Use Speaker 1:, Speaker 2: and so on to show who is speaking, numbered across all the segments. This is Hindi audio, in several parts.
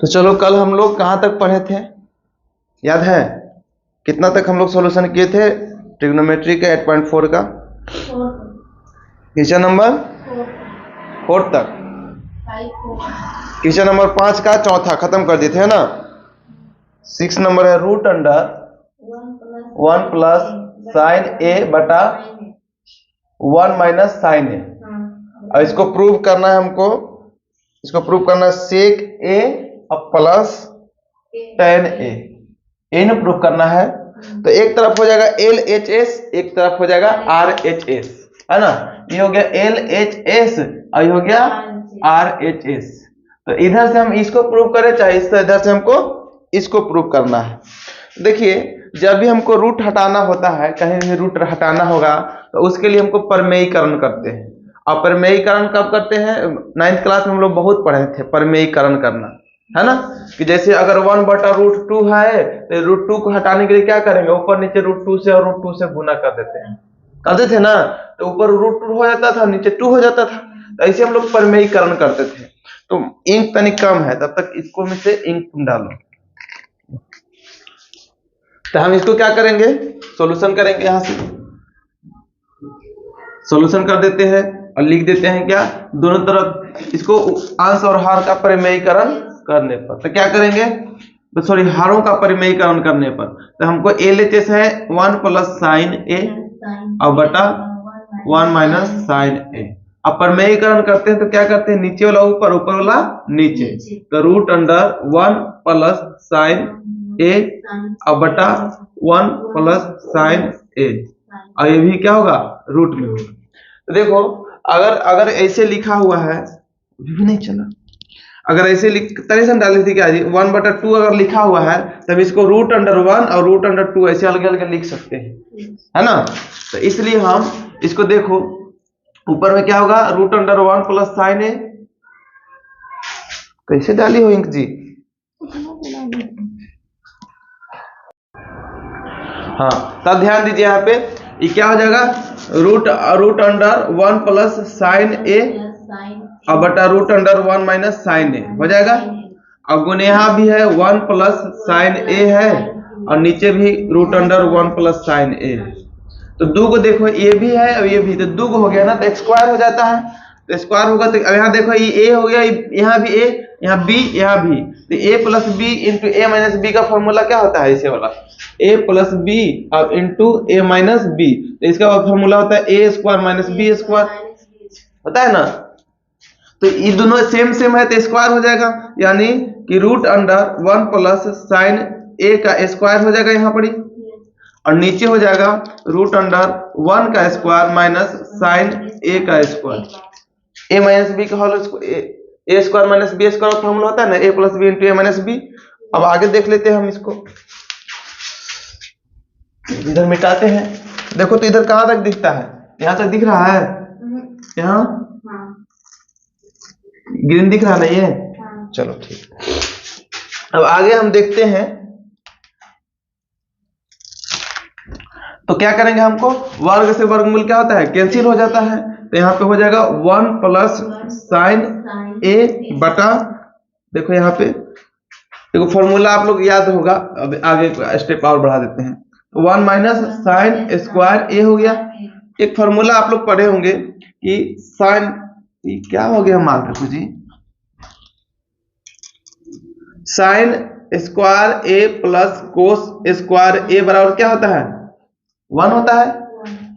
Speaker 1: तो चलो कल हम लोग कहाँ तक पढ़े थे, याद है? कितना तक हम लोग सॉल्यूशन किए थे ट्रिग्नोमेट्री का 8.4 का? क्वेश्चन नंबर 4 तक। क्वेश्चन नंबर 5 का चौथा खत्म कर दिए थे, है ना? 6 नंबर है रूट अंडर 1 प्लस साइन ए बटा 1 माइनस साइन ए। और इसको प्रूव करना है हमको, इसको प्रूव करना है सेक ए और प्लस टेन ए ने प्रूव करना है। तो एक तरफ हो जाएगा एल एच एस, एक तरफ हो जाएगा आर एच एस, है ना? ये हो गया एल एच एस और ये हो गया आर एच एस। तो इधर से हम इसको प्रूव करें चाहे इधर से हमको इसको प्रूव करना है। देखिए जब भी हमको रूट हटाना होता है, कहीं भी रूट हटाना होगा तो उसके लिए हमको परमेयीकरण करते हैं। और परमेयीकरण कब करते हैं? 9th क्लास में हम लोग बहुत पढ़े थे परमेयीकरण करना, है ना? कि जैसे अगर 1/√2 है तो √2 को हटाने के लिए क्या करेंगे? ऊपर नीचे √2 से और √2 से गुना कर देते हैं, करते थे ना? तो ऊपर √2 हो जाता था, नीचे 2 हो जाता था। तो ऐसे हम लोग परमेयीकरण करते थे। तो इंक तनिक कम है, तब तक इसको में से इंक तुम डालो। तो हम इसको क्या करेंगे? सॉल्यूशन करेंगे। यहां से सॉल्यूशन कर देते हैं और लिख देते हैं क्या? दोनों तरफ इसको अंश और हर का परिमेयीकरण करने पर। तो क्या करेंगे? तो सॉरी, हारों का परिमेयीकरण करने पर तो हमको एल एच एस है 1 प्लस साइन ए और बटा 1 माइनस साइन ए। अब परिमेयीकरण करते हैं तो क्या करते हैं? नीचे वाला ऊपर, ऊपर वाला नीचे। तो रूट अंडर 1 प्लस साइन ए और बटा 1 प्लस साइन ए, और ये भी क्या होगा? रूट में होगा। तो देखो अगर ऐसे लिखा हुआ है, भी नहीं चला, अगर ऐसे तरीके डाली थी क्या जी? 1/2 अगर लिखा हुआ है तब इसको रूट अंडर 1 और रूट अंडर 2 ऐसे अलग अलग लिख सकते हैं, है ना? तो इसलिए हम इसको देखो ऊपर में क्या होगा? रूट अंडर 1 प्लस साइन ए। कैसे डाली हो इंक जी? हाँ, तब ध्यान दीजिए यहाँ पे ये क्या हो जाएगा? रूट अंडर 1 प्लस साइन ए और बटा रूट अंडर 1 माइनस साइन ए हो जाएगा। अब गुने यहाँ भी है 1 प्लस साइन ए है और नीचे भी रूट अंडर 1 प्लस साइन ए। तो दो को देखो, ये भी है और ये भी, तो दो को हो गया ना, तो स्क्वायर हो जाता है। तो स्क्वायर होगा तो अब यहाँ देखो ये ए हो गया, यहाँ भी ए, यहाँ बी, यहाँ भी। तो A plus b into a minus b का फॉर्मूला क्या होता है? इसे वाला ए प्लस बी अब इंटू ए माइनस बी। तो इसका फॉर्मूला होता है ए स्क्वायर माइनस बी स्क्वायर, होता है ना? तो ये दोनों सेम सेम है तो स्क्वायर हो जाएगा, यानी कि root under 1 plus sign a का स्क्वायर हो जाएगा यहाँ पर, और नीचे हो जाएगा रूट अंडर 1 का स्क्वायर माइनस साइन ए का स्क्वायर। ए माइनस बी का whole a square minus B square formula होता है ना, a plus b into a minus B. अब आगे देख लेते हैं हम इसको, इधर मिटाते हैं। देखो तो इधर कहां तक दिखता है? यहां तक दिख रहा है, यहाँ ग्रीन दिख रहा नहीं है? चलो ठीक। अब आगे हम देखते हैं तो क्या करेंगे? हमको वर्ग से वर्गमूल क्या होता है? कैंसिल हो जाता है। तो यहाँ पे हो जाएगा 1 प्लस साइन ए बटा, देखो यहाँ पे देखो फॉर्मूला आप लोग याद होगा, अब आगे स्टेप और बढ़ा देते हैं। 1 माइनस साइन स्क्वायर ए हो गया। एक फॉर्मूला आप लोग पढ़े होंगे कि साइन, क्या हो गया मान रखो जी, साइन स्क्वायर ए प्लस कोस स्क्वायर ए बराबर क्या होता है? 1 होता है।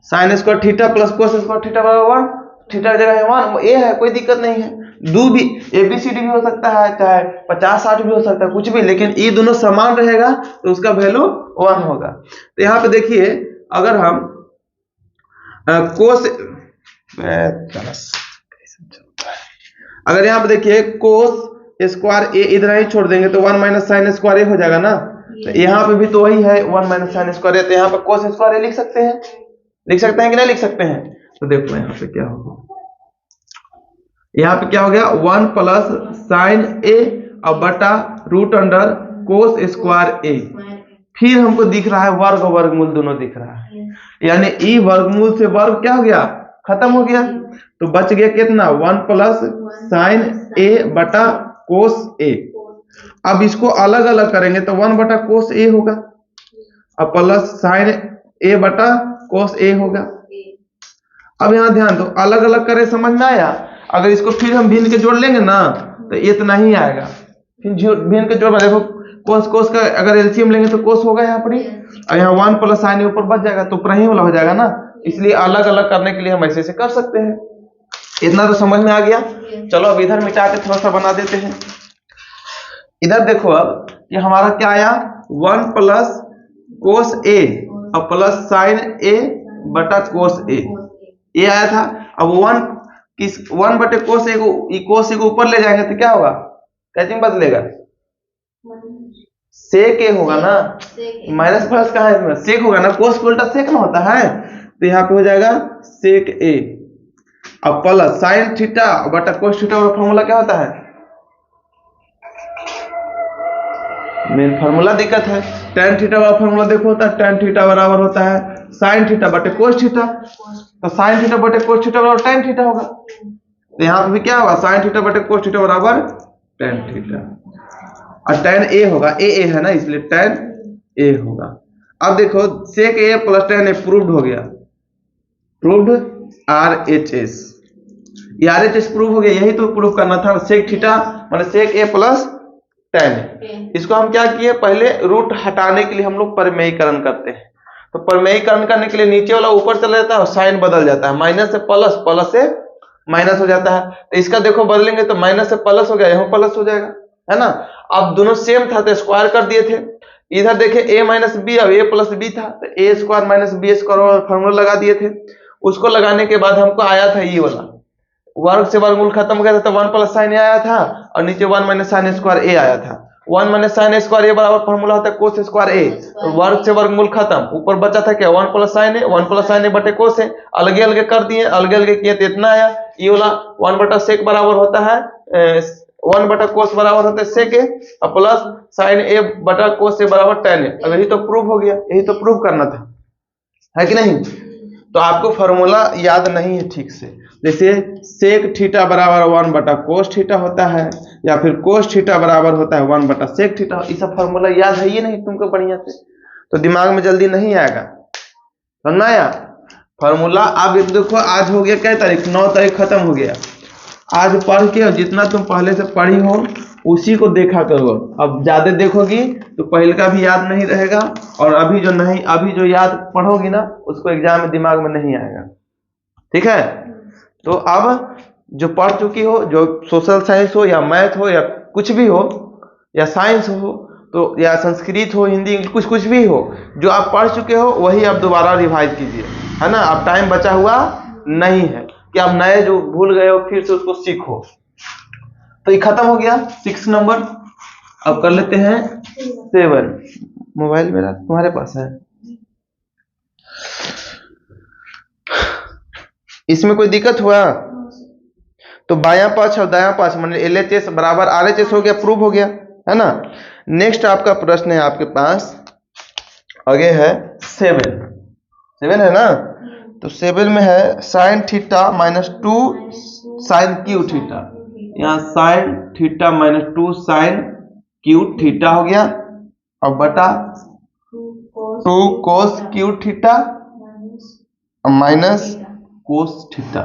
Speaker 1: Sine square theta plus cos square theta बराबर 1, थीटा की जगह 1, ए है, कोई दिक्कत नहीं है। दो भी एबीसीडी भी हो सकता है, चाहे 50-60 भी हो सकता है, कुछ भी, लेकिन ये दोनों समान रहेगा तो उसका वैल्यू 1 होगा। तो यहाँ पे देखिए अगर हम कोस, अगर यहाँ पे देखिए कोस स्क्वायर ए इधर ही छोड़ देंगे तो 1 माइनस साइन स्क्वायर ए हो जाएगा ना। तो यहाँ पे भी तो वही है 1 माइनस साइन स्क्वायर ए, तो यहाँ पे कोस स्क्वायर ए लिख सकते हैं, लिख सकते हैं कि नहीं लिख सकते हैं? तो देखो यहाँ पे क्या होगा, यहाँ पे क्या हो गया? 1 प्लस साइन ए और बटा रूट अंडर कोस स्क्वायर ए। फिर हमको दिख रहा है वर्ग वर्गमूल दोनों दिख रहा है, यानी ई वर्गमूल से वर्ग क्या हो गया? खत्म हो गया। तो बच गया कितना? 1 प्लस साइन ए बटा कोस ए। अब इसको अलग अलग करेंगे तो 1 बटा कोस ए होगा और प्लस साइन ए बटा कोस ए होगा। अब यहाँ ध्यान दो, अलग अलग करे समझ में आया। अगर इसको फिर हम भिन्न के जोड़ लेंगे ना तो इतना ही आएगा। फिर भिन्न के जोड़ में देखो कोस कोस का अगर एलसीएम लेंगे तो कोस होगा यहाँ पर ही, और यहाँ 1 प्लस साइन ऊपर बच जाएगा तो ऊपर ही वाला हो जाएगा ना। इसलिए अलग अलग करने के लिए हम ऐसे कर सकते हैं। इतना तो समझ में आ गया। चलो अब इधर मिटा के थोड़ा सा बना देते हैं। इधर देखो अब कि हमारा क्या आया, 1 प्लस कोस ए और प्लस साइन ए बटा कोस ए, ये आया था। अब 1 बटे कोस ए को ऊपर ले जाएंगे तो क्या होगा, कैसे में बदलेगा, सेक ए होगा ना। माइनस प्लस कहाँ है इसमें, सेक होगा ना, कोस उल्टा सेक ना होता है, तो यहाँ पे हो जाएगा सेक ए। अब प्लस साइन थीटा बटा कोस थीटा का फॉर्मूला क्या होता है, मेन फॉर्मूला दिक्कत है। tan थीटा का फॉर्मूला देखो होता है, tan थीटा बराबर होता है साइन थीटा बटे कोस थीटा, तो साइन थीटा बटे कोस थीटा बराबर tan थीटा होगा। तो यहाँ पे भी क्या होगा, साइन थीटा बटे कोस थीटा बराबर tan थीटा, और tan ए होगा, ए है ना इसलिए tan ए होगा। अब देखो सेक ए प्लस tan ए प्रूव्ड हो गया, प्रूव्ड RHS, ये RHS प्रूव हो गया। यही तो प्रूव करना था, सेक थीटा मतलब सेक ए प्लस tan ए। इसको हम क्या किए, पहले रूट हटाने के लिए हम लोग परिमेयीकरण करते हैं। तो परिमेयीकरण करने के लिए नीचे वाला ऊपर चला जाता है और साइन बदल जाता है, माइनस से प्लस, प्लस से माइनस हो जाता है। तो इसका देखो बदलेंगे तो माइनस से प्लस हो गया, यहाँ प्लस हो जाएगा, है ना। अब दोनों सेम था तो स्क्वायर कर दिए थे। इधर देखे a माइनस बी, अब a प्लस बी था तो a square minus B square formula लगा दिए थे। उसको लगाने के बाद हमको आया था ये वाला, वर्ग से वर्गमूल खत्म हो गया था तो 1 प्लस साइन ए आया था और नीचे 1 माइनस साइन स्क्वायर ए आया था। 1 माइनस साइन स्क्वायर ए बराबर फॉर्मूला होता है कोस स्क्वायर ए, तो वर्ग से वर्गमूल खत्म, ऊपर बचा था क्या 1 प्लस साइन ए, 1 प्लस साइन ए बटे कोस है, अलगे अलगे कर दिए, अलगे अलगे किए तो इतना आया। ये वाला 1 बटा सेक बराबर होता है 1 बटा कोस बराबर होता है सेक ए और प्लस साइन ए बटा कोस ए बराबर tan ए। अब यही तो प्रूफ हो गया, यही तो प्रूफ करना था, है कि नहीं। तो आपको फॉर्मूला याद नहीं है ठीक से, जैसे सेक थीटा बराबर 1 बटा कोस थीटा होता है, या फिर कोस थीटा बराबर होता है 1 बटा सेक थीटा, ये सब फॉर्मूला याद है ये नहीं तुमको बढ़िया से, तो दिमाग में जल्दी नहीं आएगा, समझ आया फॉर्मूला। अब देखो आज हो गया क्या तारीख, 9 तारीख खत्म हो गया। आज पढ़ के जितना तुम पहले से पढ़ी हो उसी को देखा करो। अब ज्यादा देखोगी तो पहले का भी याद नहीं रहेगा, और अभी जो याद पढ़ोगी ना उसको एग्जाम में दिमाग में नहीं आएगा, ठीक है। तो अब जो पढ़ चुकी हो, जो सोशल साइंस हो या मैथ हो या कुछ भी हो या साइंस हो तो या संस्कृत हो, हिंदी इंग्लिश कुछ भी हो, जो आप पढ़ चुके हो वही आप दोबारा रिवाइज कीजिए, है ना। अब टाइम बचा हुआ नहीं है कि आप नए जो भूल गए हो फिर से उसको सीखो। तो ये खत्म हो गया 6 नंबर। अब कर लेते हैं 7। मोबाइल मेरा तुम्हारे पास है, इसमें कोई दिक्कत हुआ तो बायां पक्ष और दायां पक्ष मतलब LHS बराबर RHS हो गया, प्रूव हो गया, है ना। नेक्स्ट आपका प्रश्न है आपके पास आगे है 7 है ना। तो 7 में है sine theta minus 2 sine cube theta, यहाँ sine theta minus 2 sine cube theta हो गया, और बटा 2 cos cube theta minus cos theta.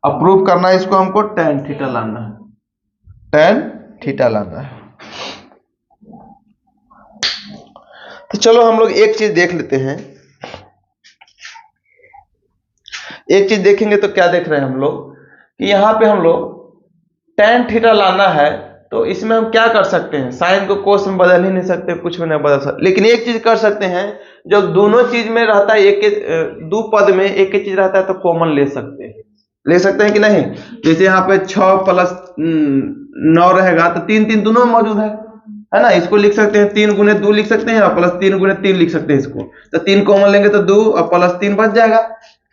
Speaker 1: अब प्रूव करना है इसको, हमको tan थीटा लाना है, tan थीटा लाना है। तो चलो हम लोग एक चीज देख लेते हैं, एक चीज देखेंगे तो क्या देख रहे हैं हम लोग कि यहाँ पे हम लोग tan थीटा लाना है, तो इसमें हम क्या कर सकते हैं, साइन को कोस में बदल ही नहीं सकते, कुछ भी नहीं बदल सकते, लेकिन एक चीज कर सकते हैं, जब दोनों चीज में रहता है दो पद में एक ही चीज रहता है तो कॉमन ले सकते हैं कि नहीं। जैसे यहाँ पे 6 प्लस 9 रहेगा तो 3 दोनों में मौजूद है ना। इसको लिख सकते हैं 3 गुने 2 लिख सकते हैं, और प्लस 3 गुने 3 लिख सकते हैं इसको, तो 3 कॉमन लेंगे तो 2 और प्लस 3 बच जाएगा,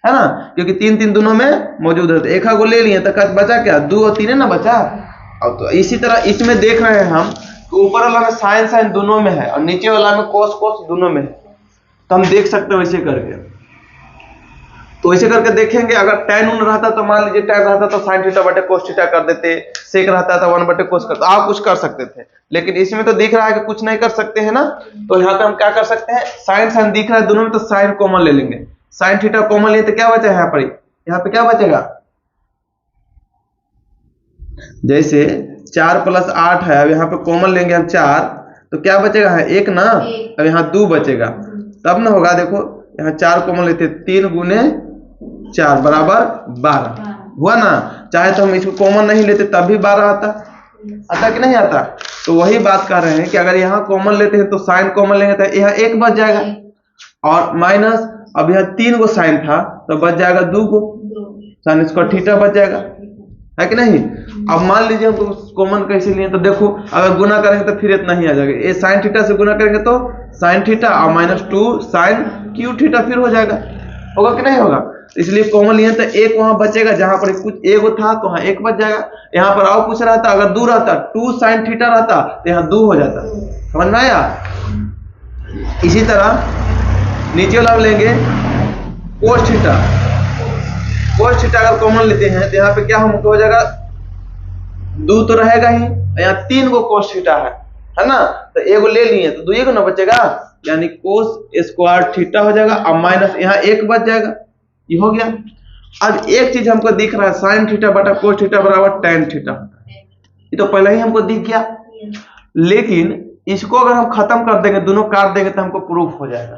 Speaker 1: है ना, क्योंकि 3 दोनों में मौजूद है। तो एक को ले लिए तो बचा क्या, 2 और 3 है ना बचा। अब तो इसी तरह इसमें देख रहे हैं हम, तो ऊपर वाला में साइन दोनों में है और नीचे वाला में कोस दोनों में है, तो हम देख सकते हैं वैसे करके। तो ऐसे करके देखेंगे। अगर tan उन रहता तो मान लीजिए tan रहता तो sin थीटा बटे cos थीटा कर देते, sec रहता था 1 बटे cos करते, आप कुछ कर सकते थे। लेकिन इसमें तो दिख रहा है कि कुछ नहीं कर सकते हैं ना, तो यहाँ पे हम क्या कर सकते हैं, sin दिख रहा है दोनों में, तो sin कॉमन ले लेंगे। sin थीटा कॉमन लिए तो क्या बचा यहाँ पर, यहाँ पे क्या बचेगा, जैसे 4 + 8 है, अब यहाँ पे कॉमन लेंगे हम 4, तो क्या बचेगा है 1 ना, अब यहाँ 2 बचेगा, तब ना होगा। देखो यहाँ 4 कॉमन लेते, 3 × 4 = 12 हुआ ना। चाहे तो हम इसको कॉमन नहीं लेते तब भी 12 आता कि नहीं आता। तो वही बात कर रहे हैं कि अगर यहाँ कॉमन लेते हैं तो साइन कॉमन लेंगे तो यहाँ 1 बच जाएगा, और माइनस अब यहाँ 3 गो साइन था तो बच जाएगा 2 गो साइन स्क्वायर थीटा बच जाएगा, है कि नहीं। अब मान लीजिए हमको कॉमन कैसे लिए, तो देखो अगर गुना करेंगे तो फिर इतना ही आ जाएगा, ये साइन थीटा से गुना करेंगे तो साइन थीटा और -2 साइन क्यू थीटा फिर हो जाएगा, होगा कि नहीं होगा। इसलिए कॉमन लिए तो 1 वहां बचेगा, जहां पर कुछ एगो था तो वहां 1 बच जाएगा। यहाँ पर और कुछ रहता, अगर 2 रहता 2 साइन थीटा रहता तो यहाँ 2 हो जाता, समझ में आया। इसी तरह नीचे वाला लेंगे कोस थीटा, कोस थीटा अगर कॉमन लेते हैं तो यहाँ पे क्या हमको हो जाएगा, 2 तो रहेगा ही, यहाँ 3 गो कोस थीटा है ना, तो एगो ले लिए तो 2 ना बचेगा, यानी कोस स्क्वायर थीटा हो जाएगा, और माइनस यहाँ 1 बच जाएगा, ये हो गया। अब एक चीज हमको दिख रहा है, साइन थीटा बटा कोस थीटा बराबर tan थीटा, ये तो पहले ही हमको दिख गया। लेकिन इसको अगर हम खत्म कर देंगे, दोनों काट देंगे तो हमको प्रूफ हो जाएगा,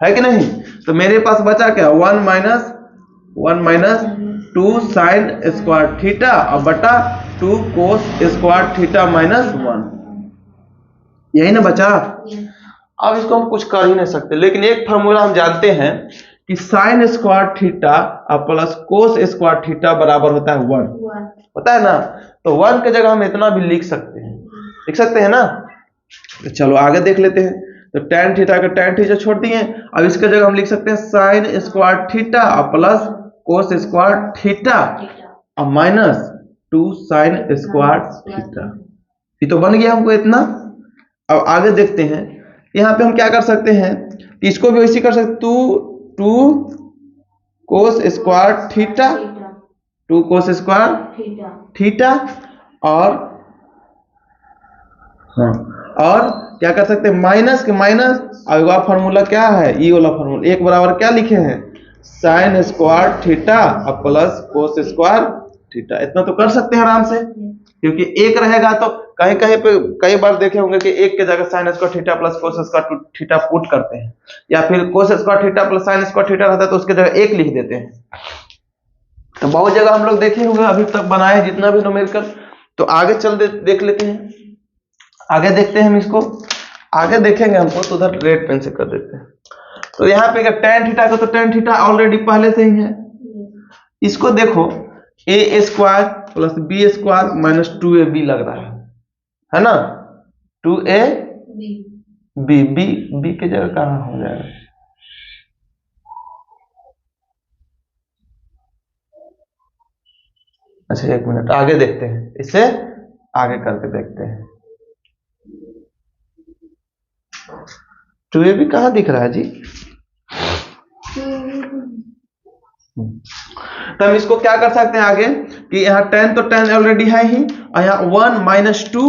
Speaker 1: है कि नहीं। तो मेरे पास बचा क्या, 1 माइनस 2 साइन स्क्वायर थीटा और बटा 2 कोस स्क्वायर थीटा -1, यही ना बचा। अब इसको हम कुछ कर ही नहीं सकते, लेकिन एक फॉर्मूला हम जानते हैं कि sine square theta plus cos square theta बराबर होता है 1, होता है ना। तो 1 की जगह हम इतना भी लिख सकते हैं ना। तो चलो आगे देख लेते हैं। तो tan थीटा का tan थीटा छोड़ दिए, अब इसके जगह हम लिख सकते हैं sine square theta plus cos square theta और -2 साइन स्क्वायर थीटा, ये तो बन गया हमको इतना। अब आगे देखते हैं, यहाँ पे हम क्या कर सकते हैं कि इसको भी वैसे कर सकते, 2 cos square theta, 2 cos square theta, और हाँ, और क्या कर सकते हैं, माइनस के माइनस, अगला फॉर्मूला क्या है, ये वाला फॉर्मूला, एक बराबर क्या लिखे हैं, साइन स्क्वायर थीटा और प्लस कोस स्क्वायर थीटा। इतना तो कर सकते हैं आराम से, क्योंकि एक रहेगा तो कहीं कहीं पे कई बार देखे होंगे कि एक के जगह sine square theta plus cos square theta put करते हैं, या फिर cos square theta plus sine square theta रहता है तो उसके जगह 1 लिख देते हैं। तो बहुत जगह हम लोग देखे होंगे अभी तक बनाए जितना भी न्यूमेरिकल। तो आगे चल देख लेते हैं, आगे देखते हैं हम इसको, आगे देखेंगे हमको तो उधर रेड पेन से कर देते हैं। तो यहाँ पे tan थीटा का, तो tan थीटा ऑलरेडी पहले से ही है। इसको देखो a square plus b square minus 2ab लग रहा है ना, 2ab, b के जगह कहाँ हो जाएगा, अच्छा 1 मिनट आगे देखते हैं, इसे आगे करके देखते हैं। 2ab कहाँ दिख रहा है जी, तो हम इसको क्या कर सकते हैं आगे कि यहाँ tan तो tan ऑलरेडी है ही, और यहाँ 1 - 2,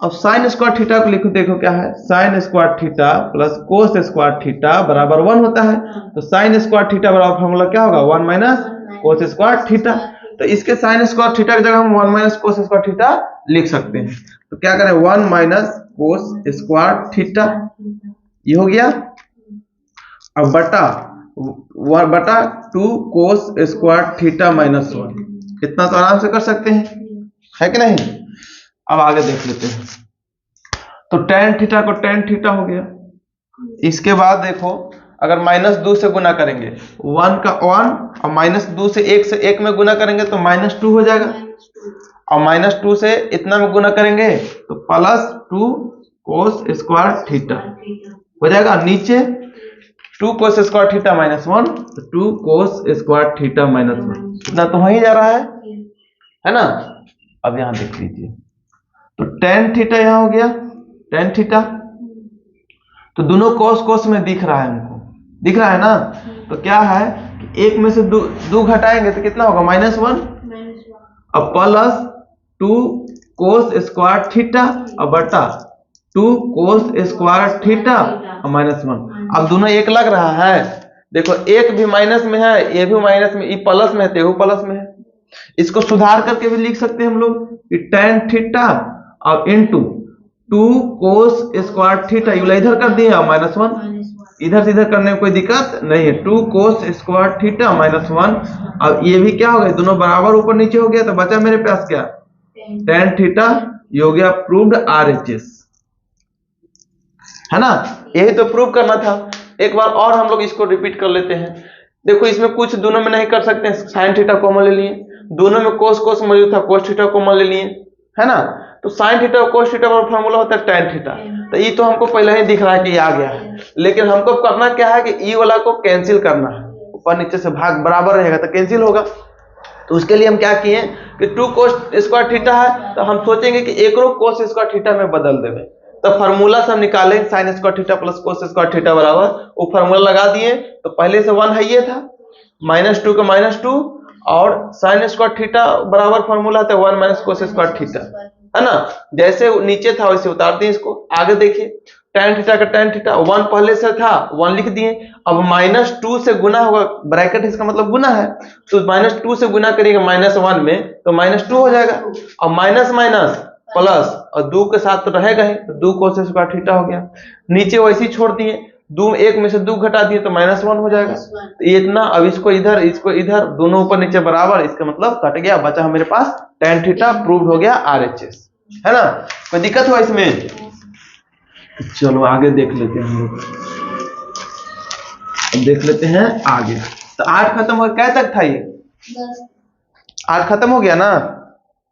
Speaker 1: अब साइन स्क्वायर थीटा को लिखो, देखो क्या है, sine square theta plus cos square theta बराबर 1 होता है। तो साइन स्क्वायर थीटा बराबर फॉर्मूला क्या होगा, 1 - कोस स्क्वायर थीटा। तो इसके साइन स्क्वायर थीटा की जगह हम 1 - कोस स्क्वायर थीटा लिख सकते हैं। तो क्या करें, 1 - कोस स्क्वायर थीटा, ये हो गया। अब बटा 2 कोस स्क्वायर थीटा -1, इतना तो आराम से कर सकते हैं, है कि नहीं। अब आगे देख लेते हैं। तो tan थीटा को tan थीटा हो गया। इसके बाद देखो अगर -2 से गुना करेंगे, 1 का 1 और -2 से 1 में गुना करेंगे तो -2 हो जाएगा, और -2 से इतना में गुना करेंगे तो +2 कोस स्क्वायर थीटा हो जाएगा। नीचे 2 कोस स्क्वायर थीटा -1, तो 2 कोस स्क्वायर थीटा -1, इतना तो वहीं जा रहा है ना। अब यहां देख लीजिए, तो tan थीटा यहां हो गया, tan थीटा, तो दोनों कोस में दिख रहा है, हमको दिख रहा है ना। तो क्या है कि एक में से दो घटाएंगे तो कितना होगा -1, अब प्लस 2 कोस स्क्वायर थीटा और बटा 2 कोस स्क्वायर थीटा और -1। अब दोनों एक लग रहा है, देखो एक भी माइनस में है, ये भी माइनस में, ये प्लस में है तो प्लस में है। इसको सुधार करके भी लिख सकते हैं हम लोग कि tan थीटा और इनटू 2 कोस स्क्वायर थीटा, ये इधर कर दिए और -1, इधर से इधर करने में कोई दिक्कत नहीं है। 2 कोस स्क्वायर थीटा -1, अब ये भी क्या हो गया, दोनों बराबर ऊपर नीचे हो गया, तो बचा मेरे पास क्या, tan थीटा, ये हो गया प्रूव्ड RHS, है ना। यही तो प्रूव करना था। एक बार और हम लोग इसको रिपीट कर लेते हैं। देखो इसमें कुछ दोनों में नहीं कर सकते हैं, साइन थीटा कॉमन ले लिए, दोनों में कोस कोस मौजूद था, कोस थीटा कॉमन ले लिए, है ना। तो साइन थीटा और कोस थीटा का फार्मूला होता है tan थीटा, तो ये तो हमको पहले ही दिख रहा है कि ये आ गया है, लेकिन हमको करना क्या है कि ई वाला को कैंसिल करना है, ऊपर नीचे से भाग बराबर रहेगा तो कैंसिल होगा। तो उसके लिए हम क्या किए कि 2 कोस स्क्वायर थीटा है, तो हम सोचेंगे कि एक कोस स्क्वायर थीटा में बदल देंगे, तो फार्मूला से हम निकालेंगे sine square theta plus cos square theta बराबर, वो फार्मूला लगा दिए, तो पहले से 1 है, ये था -2 का -2, और साइन स्क्वायर थीटा बराबर फार्मूला आता है 1 माइनस कोस स्क्वायर थीटा, है ना। जैसे नीचे था वैसे उतार दिए इसको। आगे देखिए tan थीटा का tan थीटा 1 पहले से था, 1 लिख दिए, अब -2 से गुना होगा, ब्रैकेट इसका मतलब गुना है, तो -2 से गुना करिएगा -1 में तो -2 हो जाएगा, और माइनस माइनस प्लस, और 2 के साथ तो रहेगा ही, तो 2 कोस स्क्वायर थीटा हो गया। नीचे वैसे ही छोड़ दिए, 2 एक में से 2 घटा दिए तो -1 हो जाएगा, तो ये इतना। अब इसको इधर दोनों ऊपर नीचे बराबर, इसका मतलब कट गया, बचा मेरे पास tan थीटा, प्रूव्ड हो गया RHS, है ना। कोई दिक्कत हुआ इसमें? चलो आगे देख लेते हैं हम लोग, देख लेते हैं आगे। तो 8 खत्म हो गया, क्या तक था ये 8 खत्म हो गया ना,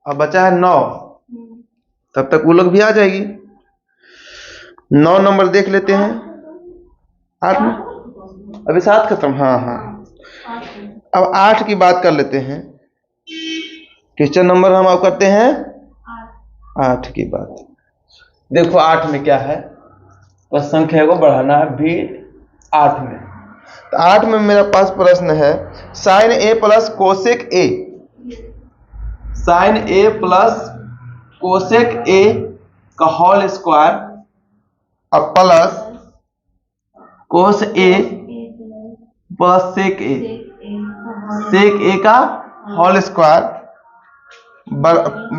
Speaker 1: अब बचा है 9, तब तक वो लोग भी आ जाएगी। 9 नंबर देख लेते हैं। 8 में अभी 7 खत्म, हाँ। अब 8 की बात कर लेते हैं। क्वेश्चन नंबर हम अब करते हैं 8 की बात। देखो 8 में क्या है, तो संख्या को बढ़ाना है भी 8 में। तो 8 में मेरा पास प्रश्न है sine A plus cosec A, sine A plus cosec A का होल स्क्वायर अब plus cos A plus sec A, sec A का होल स्क्वायर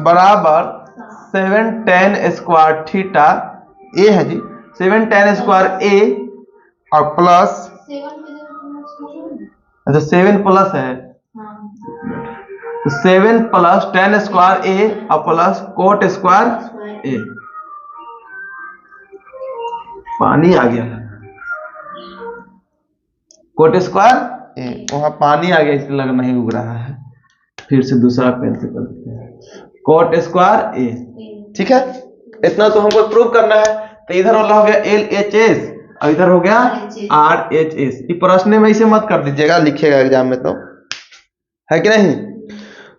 Speaker 1: बराबर 7 tan स्क्वायर थीटा, ए है जी 7 tan स्क्वायर ए, और प्लस, अच्छा 7 प्लस है, 7 प्लस tan स्क्वायर ए और प्लस कोट स्क्वायर ए। पानी आ गया, कोट स्क्वायर ए, वहां पानी आ गया इसलिए लग नहीं उग रहा है, फिर से दूसरा पेन से कर देते हैं, कोट स्क्वायर ए, ठीक है। इतना तो हमको प्रूव करना है। तो इधर वाला हो गया LHS और इधर हो गया RHS। ये प्रश्न में इसे मत कर दीजिएगा, लिखिएगा एग्जाम में, तो है कि नहीं।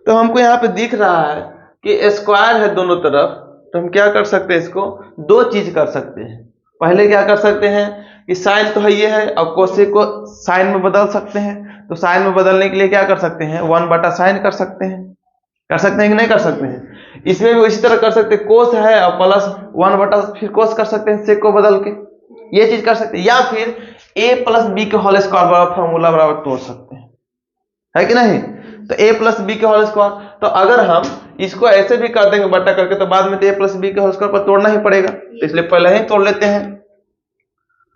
Speaker 1: तो हमको यहाँ पे दिख रहा है कि स्क्वायर है दोनों तरफ, तो हम क्या कर सकते हैं, इसको 2 चीज कर सकते हैं। पहले क्या कर सकते हैं कि साइन तो है ये है, और कोसेक को साइन में बदल सकते हैं। तो साइन में बदलने के लिए क्या कर सकते हैं, 1/sin कर सकते हैं, कि नहीं कर सकते हैं। इसमें भी इसी तरह कर सकते हैं, कोस है और प्लस 1/, फिर कोस कर सकते हैं, सेक को बदल के, ये चीज कर सकते हैं। या फिर a प्लस बी के होल स्क्वायर बराबर फॉर्मूला बराबर तोड़ सकते हैं, है कि नहीं। तो a प्लस बी के होल स्क्वायर, तो अगर हम इसको ऐसे भी कर देंगे बट्टा करके, तो बाद में तो a प्लस बी के होल स्क्वायर पर तोड़ना ही पड़ेगा, तो इसलिए पहले ही तोड़ लेते हैं।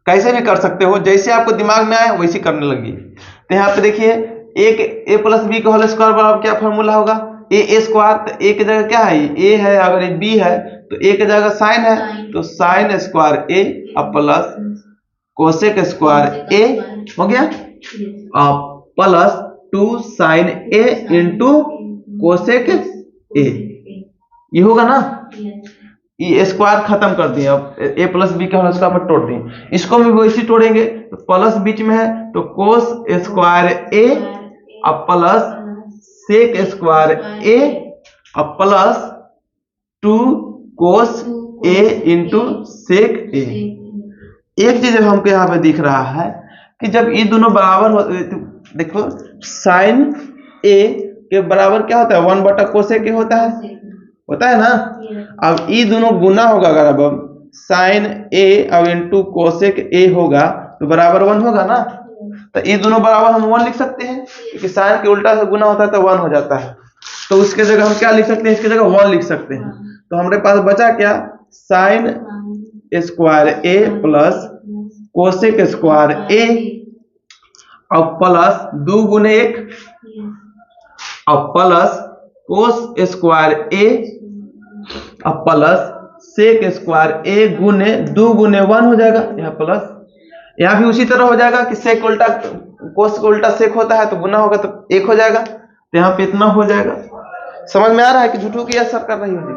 Speaker 1: कैसे भी कर सकते हो, जैसे आपको दिमाग में आए वैसे करने लगी। तो यहाँ पे देखिए एक a प्लस बी के होल स्क्वायर बराबर क्या फॉर्मूला होगा, a स्क्वायर, तो a की जगह क्या है, a है, अगर ये b है तो a की जगह साइन है, तो साइन स्क्वायर a और प्लस कोसेक स्क्वायर a हो गया, और plus 2 sine a into cosec a, ये होगा ना। ये स्क्वायर खत्म कर दिए, अब a प्लस बी के होल स्क्वायर पर तोड़ दिए। इसको भी वैसे तोड़ेंगे, तो प्लस बीच में है तो कोस स्क्वायर a और प्लस सेक स्क्वायर a और plus 2 cos a into sec a। एक चीज हमको यहाँ पे दिख रहा है कि जब ये दोनों बराबर हो, देखो साइन ए के बराबर क्या होता है 1/कोसेक ए होता है ना। अब ये दोनों गुना होगा, अगर अब साइन ए अब इंटू कोसेक ए होगा तो बराबर 1 होगा ना। तो ये दोनों बराबर हम 1 लिख सकते हैं, क्योंकि साइन के उल्टा से गुना होता है तो 1 हो जाता है। तो उसके जगह हम क्या लिख सकते हैं, इसकी जगह 1 लिख सकते हैं। तो हमारे पास बचा क्या, साइन स्क्वायर ए प्लस कोसेक स्क्वायर ए और प्लस 2 गुने 1 और प्लस कोस स्क्वायर ए और प्लस सेक स्क्वायर ए गुने 2 गुने 1 हो जाएगा, यहाँ प्लस। यहाँ भी उसी तरह हो जाएगा कि सेक उल्टा कोस का उल्टा सेक होता है तो गुना होगा तो 1 हो जाएगा। तो यहाँ पे इतना हो जाएगा। समझ में आ रहा है कि झूठों की असर कर रही होगी?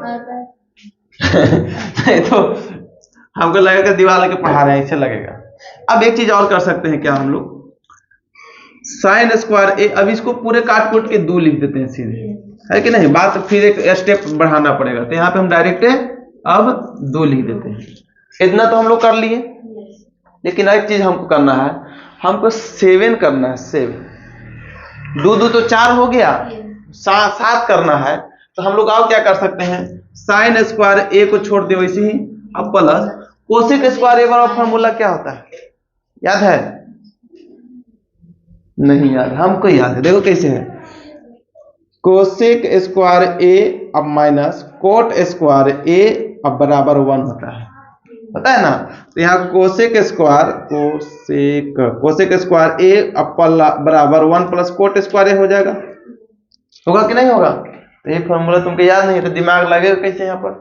Speaker 1: नहीं तो हमको लगेगा दीवार के पढ़ा रहे हैं, इससे लगेगा। अब एक चीज और कर सकते हैं क्या हम लोग, साइन स्क्वायर ए, अब इसको पूरे काट कूट के 2 लिख देते हैं सीधे, है कि नहीं। बात फिर एक स्टेप बढ़ाना पड़ेगा, तो यहाँ पे हम डायरेक्ट अब 2 लिख देते हैं। इतना तो हम लोग कर लिए, लेकिन एक चीज हमको करना है, हमको 7 करना है। 7 2 2 तो 4 हो गया, 7 करना है। तो हम लोग और क्या कर सकते हैं, साइन स्क्वायर ए को छोड़ दे वैसे ही, अब प्लस कोसेक स्क्वायर ए बराबर फॉर्मूला क्या होता है, याद है? नहीं याद, हमको याद है। देखो कैसे है, कोसेक स्क्वायर ए अब माइनस कोट स्क्वायर ए अब बराबर 1 होता है, पता है ना। तो यहाँ कोसेक स्क्वायर ए अब बराबर 1 प्लस कोट स्क्वायर ए हो जाएगा, होगा कि नहीं होगा? तो ये फॉर्मूला तुमको याद नहीं है तो दिमाग लगेगा कैसे, यहाँ पर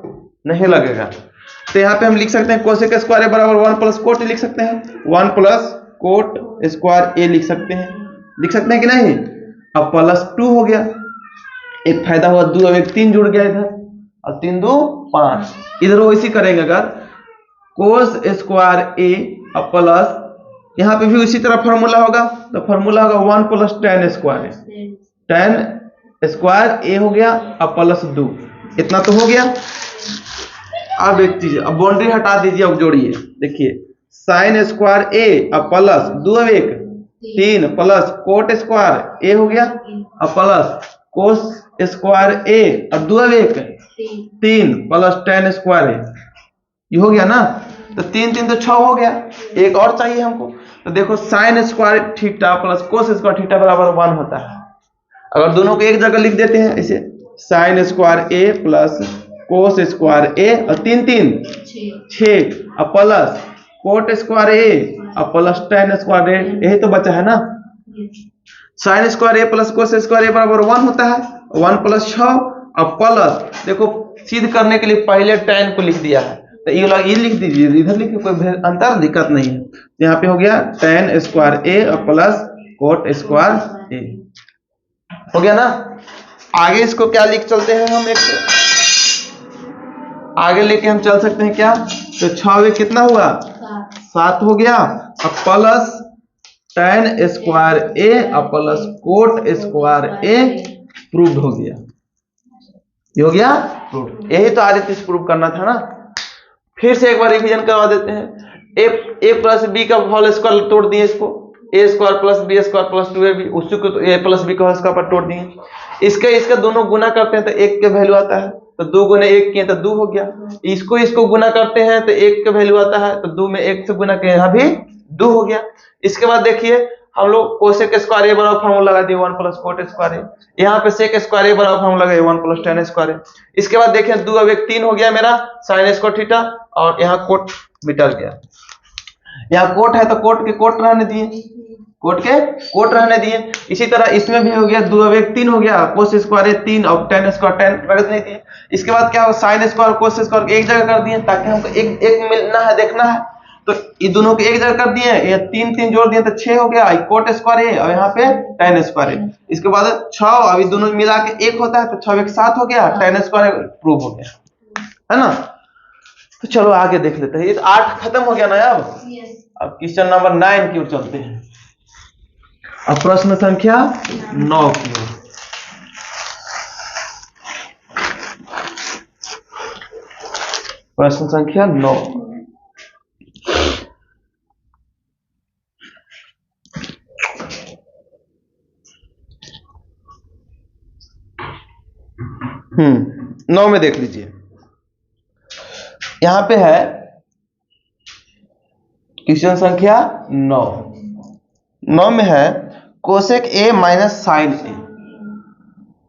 Speaker 1: नहीं लगेगा। तो यहाँ पे हम लिख सकते हैं कोसेक स्क्वायर ए बराबर 1 प्लस कोट लिख सकते हैं, 1 प्लस कोट स्क्वायर ए लिख सकते हैं कि नहीं। अब प्लस 2 हो गया, एक फायदा हुआ 2, अब एक 3 जुड़ गया इधर, और 3 2 5। इधर वैसे करेंगे, अगर कोस स्क्वायर ए अब प्लस यहाँ पे भी उसी तरह फॉर्मूला होगा, तो फॉर्मूला होगा 1 प्लस tan स्क्वायर ए, tan स्क्वायर ए हो गया अब प्लस 2, इतना तो हो गया। अब एक चीज, अब बाउंड्री हटा दीजिए, अब जोड़िए, देखिए साइन स्क्वायर ए अब प्लस 2 अब 1 3 प्लस कोट स्क्वायर ए हो गया अब प्लस कोस स्क्वायर ए अब 2 अब 1 3 प्लस tan स्क्वायर ए, ये हो गया ना। तो 3 3 तो 6 हो गया, एक और चाहिए हमको। तो देखो sine square theta plus cos square theta बराबर 1 होता है। अगर दोनों को एक जगह लिख देते हैं ऐसे, साइन स्क्वायर ए प्लस कोस स्क्वायर ए और 3 3 6 और प्लस कोट स्क्वायर ए और प्लस tan स्क्वायर ए, यही तो बचा है ना। साइन स्क्वायर ए प्लस कोस स्क्वायर ए बराबर 1 होता है, 1 प्लस 6 और प्लस देखो सिद्ध करने के लिए पहले tan को लिख दिया है, तो ये लिख दीजिए, इधर लिखिए, कोई अंतर दिक्कत नहीं है। यहाँ पे हो गया tan स्क्वायर ए और प्लस कोट स्क्वायर ए, हो गया ना। आगे इसको क्या लिख चलते हैं हम, एक आगे लेके हम चल सकते हैं क्या, तो 6 में कितना हुआ 7 हो गया, अब प्लस tan स्क्वायर ए और प्लस कोट स्क्वायर ए प्रूव्ड हो गया, ये हो गया प्रूव्ड। यही तो आज इस प्रूव करना था ना। फिर से एक बार रिवीजन करवा देते हैं। ए प्लस बी का होल स्क्वायर तोड़ दिए, इसको A square plus B square plus 2ab, उसी को तो ए प्लस बी का होल स्क्वायर पर तोड़ दिए। इसका दोनों गुना करते हैं तो 1 का वैल्यू आता है, तो 2 गुने 1 किए तो 2 हो गया। इसको गुना करते हैं तो 1 का वैल्यू आता है, तो 2 में 1 से गुना किए, यहाँ भी 2 हो गया। इसके बाद देखिए हम लोग कोसेक स्क्वायर ए बराबर फॉर्मूला लगा दिए 1 प्लस कोट स्क्वायर ए, यहाँ पे सेक स्क्वायर ए बराबर फॉर्मूला लगाए 1 प्लस tan स्क्वायर ए। इसके बाद देखिए 2 अब 1 3 हो गया मेरा साइन स्क्वायर थीटा, और यहाँ कोट मिटल गया। यहाँ कोट है तो कोट के कोट रहने दिए, कोट के कोट रहने दिए। इसी तरह इसमें भी हो गया 2 अब 1 3 हो गया, कोस स्क्वायर ए 3 और tan स्क्वायर tan रख नहीं दिए। इसके बाद क्या हो, साइन स्क्वायर कोस स्क्वायर एक जगह कर दिए ताकि हमको एक मिलना है, देखना है। तो ये दोनों को एक जगह कर दिए, ये 3 3 जोड़ दिए तो 6 हो गया कोट स्क्वायर ए, और यहाँ पे tan स्क्वायर ए। इसके बाद 6 अभी दोनों मिला के 1 होता है, तो 6 1 7 हो गया, tan स्क्वायर प्रूव हो गया, है ना। तो चलो आगे देख लेते हैं। ये 8 खत्म हो गया ना। अब क्वेश्चन नंबर 9 की ओर चलते हैं। अब प्रश्न संख्या 9 की ओर। प्रश्न संख्या 9, 9 में देख लीजिए, यहां पे है क्वेश्चन संख्या 9 में है cosec A minus sine A,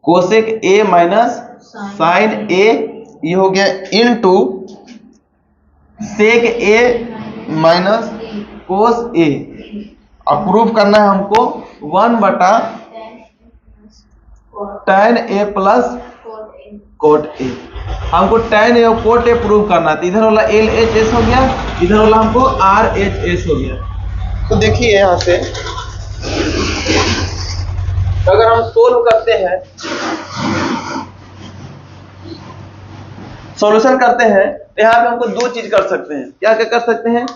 Speaker 1: cosec A minus sine A, ये हो गया इनटू सेक ए माइनस कोस ए। अब प्रूफ करना है हमको 1/tan A plus cot A. हमको tan ए और कोट ए प्रूव करना है, इधर वाला LHS हो गया, इधर वाला हमको RHS हो गया। तो देखिए यहां से अगर हम सोल्व करते हैं, सॉल्यूशन करते हैं, तो यहाँ पे हमको दो चीज कर सकते हैं। क्या क्या कर सकते हैं?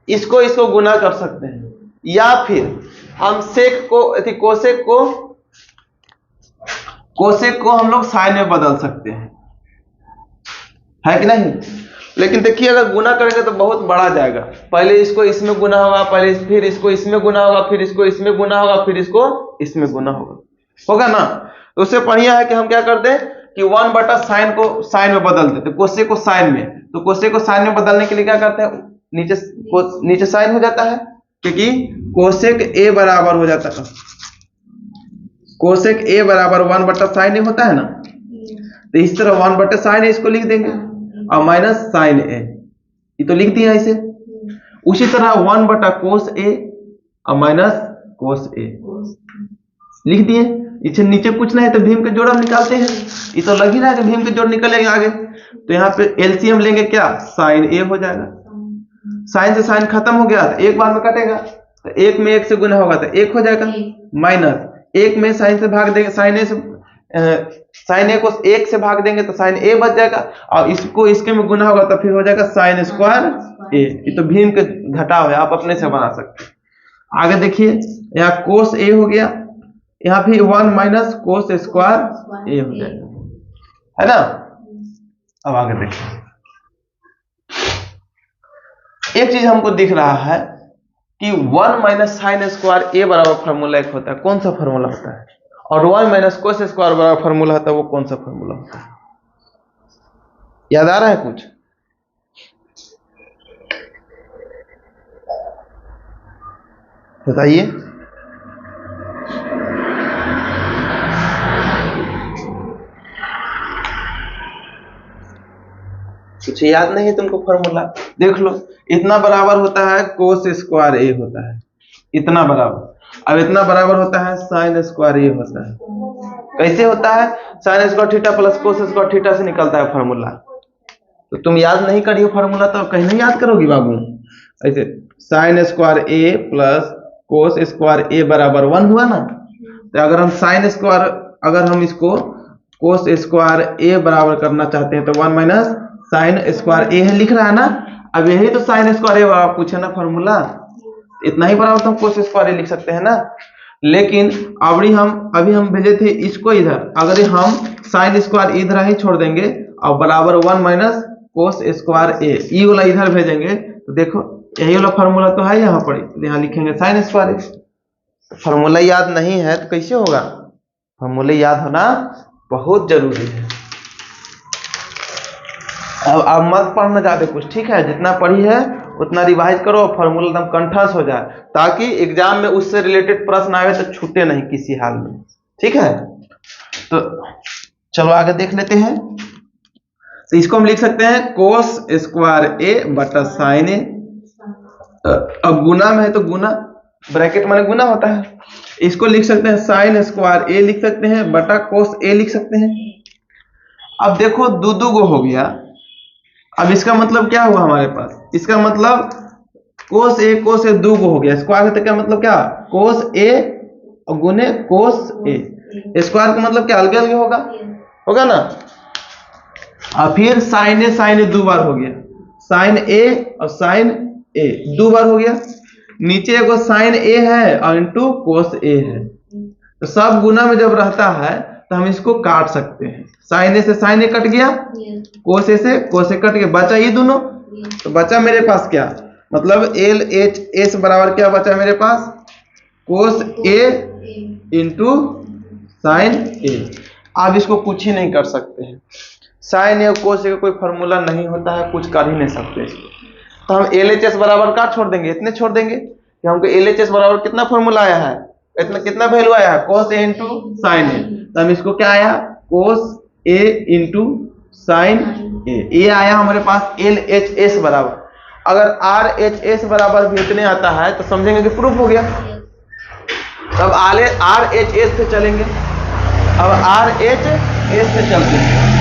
Speaker 1: इसको गुना कर सकते हैं, या फिर हम सेक को कोसेक को हम लोग साइन में बदल सकते हैं, है कि नहीं? लेकिन देखिए अगर गुना करेंगे तो बहुत बड़ा जाएगा। पहले इसको इसमें गुना होगा, पहले फिर इसको इसमें गुना होगा, फिर इसको इसमें गुना होगा, फिर इसको इसमें गुना होगा ना। तो उससे बढ़िया है कि हम क्या कर दें कि 1/साइन को साइन में बदल देते, कोसेक को साइन में। तो कोसेक को साइन में बदलने के लिए क्या करते हैं, नीचे साइन हो जाता है, क्योंकि कोसेक ए बराबर हो जाता है, कोसेक ए बराबर 1/साइन ए होता है ना। तो इस तरह 1/साइन ए इसको लिख देंगे और माइनस साइन ए, ये तो लिख दिया इसे। उसी तरह 1/कोस ए और माइनस कोस ए लिख दिए। इसे नीचे कुछ नहीं है तो भीम के जोड़ हम निकालते हैं, ये तो लग ही रहा है कि भीम के जोड़ निकलेंगे आगे। तो यहाँ पे एलसीएम लेंगे, क्या साइन ए हो जाएगा, साइन से साइन खत्म हो गया तो एक बार में कटेगा, तो एक में एक से गुना होगा तो एक हो जाएगा, माइनस एक में साइन से भाग देंगे, साइन ए को एक से भाग देंगे तो साइन ए बच जाएगा, और इसको इसके में गुना होगा तो फिर हो जाएगा साइन स्क्वायर ए। ये तो भीम के घटाव है, आप अपने से बना सकते हैं। आगे देखिए यहाँ कोस ए हो गया, यहाँ भी 1 माइनस कोस स्क्वायर ए हो जाएगा, है ना। अब आगे देखिए, एक चीज हमको दिख रहा है कि 1 माइनस साइन स्क्वायर ए बराबर फॉर्मूला एक होता है, कौन सा फॉर्मूला होता है? और 1 माइनस कोस स्क्वायर बराबर फॉर्मूला होता है, वो कौन सा फॉर्मूला होता है? याद आ रहा है कुछ? बताइए। कुछ याद नहीं है तुमको फॉर्मूला? देख लो, इतना बराबर होता है कोस स्क्वायर ए होता है, इतना बराबर। अब इतना बराबर होता है साइन स्क्वायर ए होता है। कैसे होता है? Sine square theta plus cos square theta से निकलता है फॉर्मूला। तो तुम याद नहीं करियो फॉर्मूला तो कहीं नहीं याद करोगी बाबू। ऐसे साइन स्क्वायर ए प्लस कोस स्क्वायर ए बराबर 1 हुआ ना। तो अगर हम साइन स्क्वायर, अगर हम इसको कोस स्क्वायर ए बराबर करना चाहते हैं तो 1 माइनस साइन स्क्वायर ए है, लिख रहा है ना। अब यही तो साइन स्क्वायर ए बराबर पूछे ना फॉर्मूला, इतना ही बराबर तो हम कोस स्क्वायर ए लिख सकते हैं ना। लेकिन अभी हम भेजे थे इसको इधर, अगर हम साइन स्क्वायर इधर ही छोड़ देंगे और बराबर 1 माइनस कोस स्क्वायर ए, ई वाला इधर भेजेंगे तो देखो यही वाला फॉर्मूला तो है यहाँ पर, यहाँ लिखेंगे साइन स्क्वायर ए। फॉर्मूला याद नहीं है तो कैसे होगा? फॉर्मूला याद होना बहुत जरूरी है। अब मत पढ़ना ज्यादा कुछ, ठीक है? जितना पढ़ी है उतना रिवाइज करो, फॉर्मूला एकदम कंठस्थ हो जाए, ताकि एग्जाम में उससे रिलेटेड प्रश्न आए तो छूटे नहीं किसी हाल में, ठीक है? तो चलो आगे देख लेते हैं। तो इसको हम लिख सकते हैं कोस स्क्वायर ए बटा साइन ए। अब गुना में है तो गुना, ब्रैकेट माने गुना होता है। इसको लिख सकते हैं साइन स्क्वायर ए लिख सकते हैं बटा कोस ए लिख सकते हैं। अब देखो दो गो हो गया। अब इसका मतलब क्या हुआ हमारे पास? इसका मतलब कोस ए दो गो हो गया। स्क्वायर है तो क्या मतलब क्या? कोस ए गुने कोस ए। स्क्वायर का मतलब क्या? अलग अलग होगा ना। और फिर साइन ए दो बार हो गया, साइन ए और साइन ए दो बार हो गया। नीचे एगो साइन ए है और इंटू कोस ए है। तो सब गुना में जब रहता है तो हम इसको काट सकते हैं। साइन ए से साइन ए कट गया, कोस ए से कोस ए कट गया, बचा ये दोनों। तो बचा मेरे पास क्या? मतलब एल एच एस बराबर क्या बचा मेरे पास? कोस ए इंटू साइन ए। आप इसको कुछ ही नहीं कर सकते हैं। साइन या कोस का कोई फॉर्मूला नहीं होता है, कुछ कर ही नहीं सकते इसको। तो हम LHS बराबर का छोड़ देंगे, इतने छोड़ देंगे कि हमको LHS बराबर कितना फॉर्मूला आया है, इतना कितना वैल्यू आया है, cos A इंटू साइन ए। तो हम इसको क्या आया, cos A into sine A, ये आया हमारे पास LHS बराबर। अगर RHS बराबर भी इतने आता है तो समझेंगे कि प्रूफ हो गया। तब आले RHS से चलेंगे, अब RHS से चलते हैं।